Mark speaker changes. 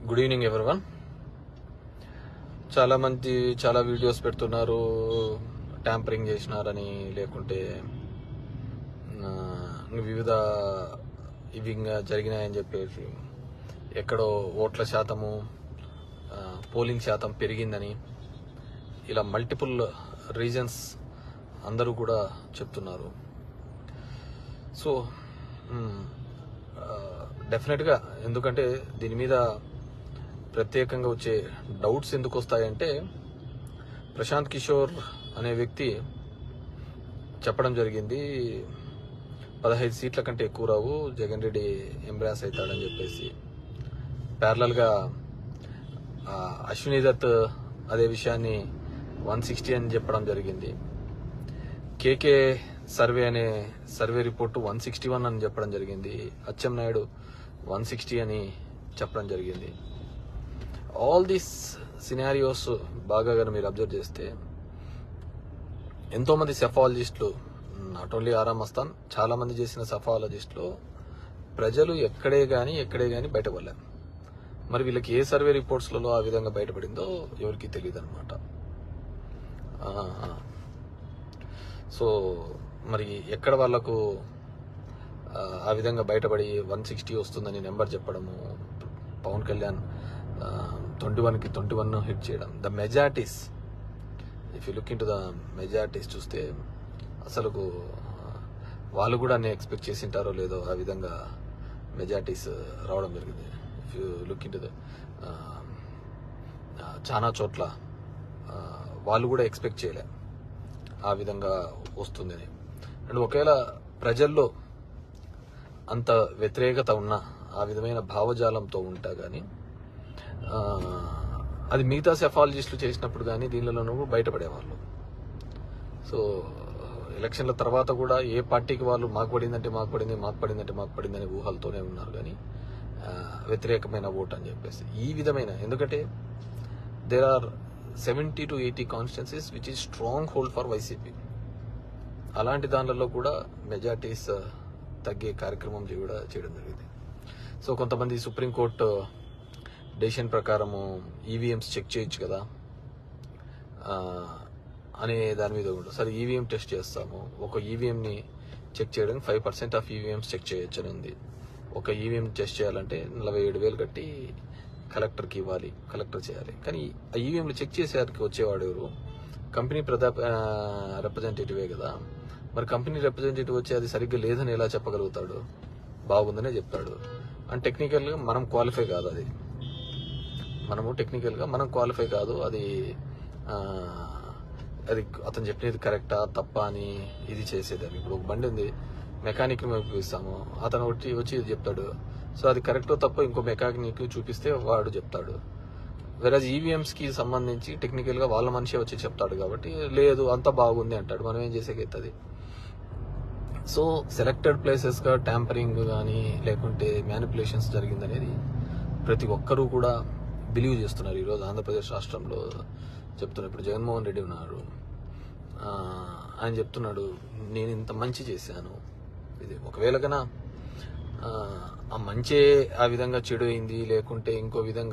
Speaker 1: Good evening everyone. చాలా మంది చాలా వీడియోస్ పెడుతున్నారు, ట్యాంపరింగ్ చేసినారని, లేకుంటే వివిధ ఇవి జరిగినాయని చెప్పేసి, ఎక్కడో ఓట్ల శాతము పోలింగ్ శాతం పెరిగిందని, ఇలా మల్టిపుల్ రీజన్స్ అందరూ కూడా చెప్తున్నారు. సో డెఫినెట్గా, ఎందుకంటే దీని మీద ప్రత్యేకంగా వచ్చే డౌట్స్ ఎందుకు వస్తాయంటే, ప్రశాంత్ కిషోర్ అనే వ్యక్తి చెప్పడం జరిగింది 15 సీట్ల కంటే ఎక్కువ రావు, జగన్ రెడ్డి ఎంబ్రాస్ అవుతాడని చెప్పేసి. ప్యారలల్గా అశ్విని దత్ అదే విషయాన్ని 160 అని చెప్పడం జరిగింది. కేకే సర్వే రిపోర్టు 161 అని చెప్పడం జరిగింది. అచ్చెన్నాయుడు 160 అని చెప్పడం జరిగింది. ఆల్ దీస్ సినారియోస్ బాగా మీరు అబ్జర్వ్ చేస్తే, ఎంతో మంది సెఫాలజిస్టులు, నాట్ ఓన్లీ ఆరామ్ మస్తాన్, చాలా మంది చేసిన సెఫాలజిస్టులు ప్రజలు ఎక్కడే గాని బయటపడలేరు. మరి వీళ్ళకి ఏ సర్వే రిపోర్ట్స్లలో ఆ విధంగా బయటపడిందో ఎవరికి తెలియదు అనమాట. సో మరి ఎక్కడ వాళ్లకు ఆ విధంగా బయటపడి 160 వస్తుందని నెంబర్ చెప్పడము, పవన్ కళ్యాణ్ 21కి 21 హిట్ చేయడం, the majorities, if you look in to the majorities చూస్తే అసలు వాళ్ళు కూడా అన్ని ఎక్స్పెక్ట్ చేసింటారో లేదో ఆ విధంగా మెజారిటీస్ రావడం జరిగింది. If you look in to the చాలా చోట్ల వాళ్ళు కూడా ఎక్స్పెక్ట్ చేయలే ఆ విధంగా వస్తుందని. అండ్ ఒకవేళ ప్రజల్లో అంత వ్యతిరేకత ఉన్నా, ఆ విధమైన భావజాలంతో ఉంటా కానీ అది మిగతా సెఫాలజిస్టులు చేసినప్పుడు కానీ దీనిలోనూ బయటపడేవాళ్ళు. సో ఎలక్షన్ల తర్వాత కూడా ఏ పార్టీకి వాళ్ళు మాకు పడిందని ఊహలతోనే ఉన్నారు కానీ వ్యతిరేకమైన ఓట్ అని చెప్పేసి. ఈ విధమైన, ఎందుకంటే there are 70 to 80 constituencies which is stronghold for YCP. అలాంటి దానిలలో కూడా మెజార్టీస్ తగ్గే కార్యక్రమం కూడా చేయడం జరిగింది. సో కొంతమంది సుప్రీంకోర్టు డెసిషన్ ప్రకారము ఈవీఎంస్ చెక్ చేయొచ్చు కదా అనే దాని మీద కూడా, సరే ఈవీఎం టెస్ట్ చేస్తాము, ఒక ఈవీఎంని చెక్ చేయడానికి 5% ఆఫ్ ఈవీఎంస్ చెక్ చేయొచ్చు అని ఉంది. ఒక ఈవీఎం టెస్ట్ చేయాలంటే 47,000 కట్టి కలెక్టర్కి ఇవ్వాలి, కలెక్టర్ చేయాలి. కానీ ఆ ఈవీఎంలు చెక్ చేసేవారికి వచ్చేవాడు ఎవరు? కంపెనీ రిప్రజెంటేటివే కదా. మరి కంపెనీ రిప్రజెంటేటివ్ వచ్చి అది సరిగ్గా లేదని ఎలా చెప్పగలుగుతాడు? బాగుందనే చెప్తాడు. అండ్ టెక్నికల్గా మనం క్వాలిఫై కాదు, మనం క్వాలిఫై కాదు, అది అతను చెప్పినది కరెక్టా తప్ప అని ఇది చేసేదాన్ని. ఇప్పుడు ఒక బండి ఉంది, మెకానిక్ మేము ఇస్తాము, అతను వచ్చి ఇది చెప్తాడు. సో అది కరెక్టో తప్ప ఇంకో మెకానిక్ చూపిస్తే వాడు చెప్తాడు. వెరాజ్ ఈవీఎంస్కి సంబంధించి టెక్నికల్గా వాళ్ళ మనిషి వచ్చి చెప్తాడు కాబట్టి లేదు అంతా బాగుంది అంటాడు. మనం ఏం చేసేకైతుంది? సో సెలెక్టెడ్ ప్లేసెస్గా ట్యాంపరింగ్ కానీ లేకుంటే మ్యానిపులేషన్స్ జరిగిందనేది ప్రతి ఒక్కరూ కూడా బిలీవ్ చేస్తున్నారు. ఈరోజు ఆంధ్రప్రదేశ్ రాష్ట్రంలో చెప్తున్నారు. ఇప్పుడు జగన్మోహన్ రెడ్డి ఉన్నారు, ఆయన చెప్తున్నాడు నేను ఇంత మంచి చేశాను. ఇది ఒకవేళ కన్నా ఆ మంచే ఆ విధంగా చెడు అయింది, లేకుంటే ఇంకో విధంగా